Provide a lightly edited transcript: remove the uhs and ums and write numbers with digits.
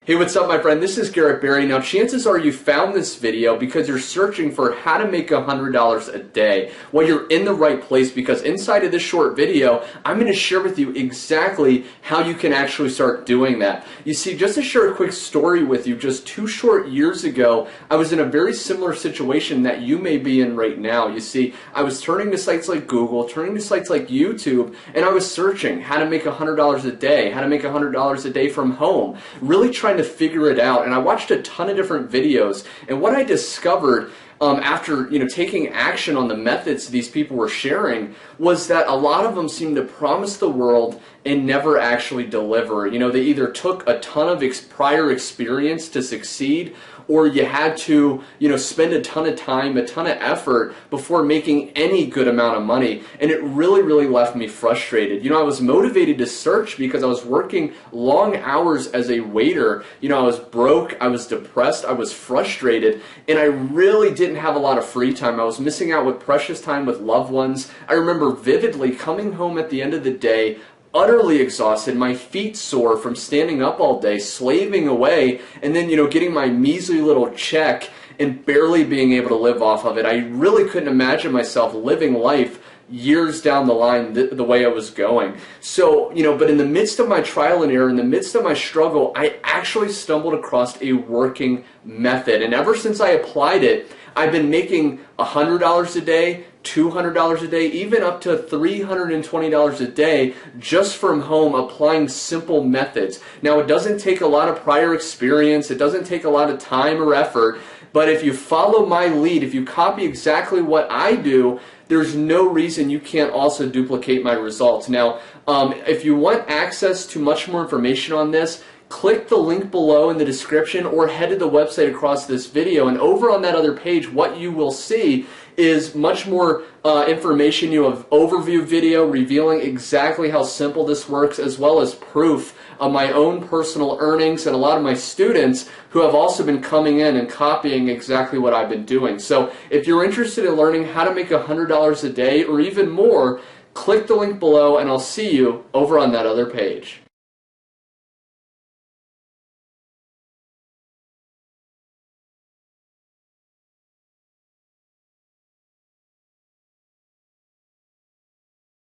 Hey, what's up, my friend? This is Garrett Berry. Now, chances are you found this video because you're searching for how to make $100 a day. Well, you're in the right place because inside of this short video, I'm going to share with you exactly how you can actually start doing that. You see, just to share a quick story with you, just 2 short years ago, I was in a very similar situation that you may be in right now. You see, I was turning to sites like Google, turning to sites like YouTube, and I was searching how to make $100 a day, how to make $100 a day from home, really trying to figure it out. And I watched a ton of different videos, and what I discovered after taking action on the methods these people were sharing was that a lot of them seemed to promise the world and never actually deliver. They either took a ton of prior experience to succeed, or you had to spend a ton of time, a ton of effort before making any good amount of money, and it really left me frustrated. I was motivated to search because I was working long hours as a waiter. I was broke, I was depressed, I was frustrated, and I really didn't have a lot of free time. I was missing out with precious time with loved ones. I remember vividly coming home at the end of the day utterly exhausted, my feet sore from standing up all day, slaving away, and then getting my measly little check and barely being able to live off of it. I really couldn't imagine myself living life years down the line the way I was going. So, but in the midst of my trial and error, in the midst of my struggle, I actually stumbled across a working method. And ever since I applied it, I've been making $100 a day, $200 a day, even up to $320 a day just from home, applying simple methods. Now, it doesn't take a lot of prior experience, it doesn't take a lot of time or effort, but if you follow my lead, if you copy exactly what I do, there's no reason you can't also duplicate my results. Now, if you want access to much more information on this, click the link below in the description or head to the website across this video, and over on that other page what you will see is much more information. You have overview video revealing exactly how simple this works, as well as proof of my own personal earnings and a lot of my students who have also been coming in and copying exactly what I've been doing. So if you're interested in learning how to make $100 a day or even more, click the link below and I'll see you over on that other page.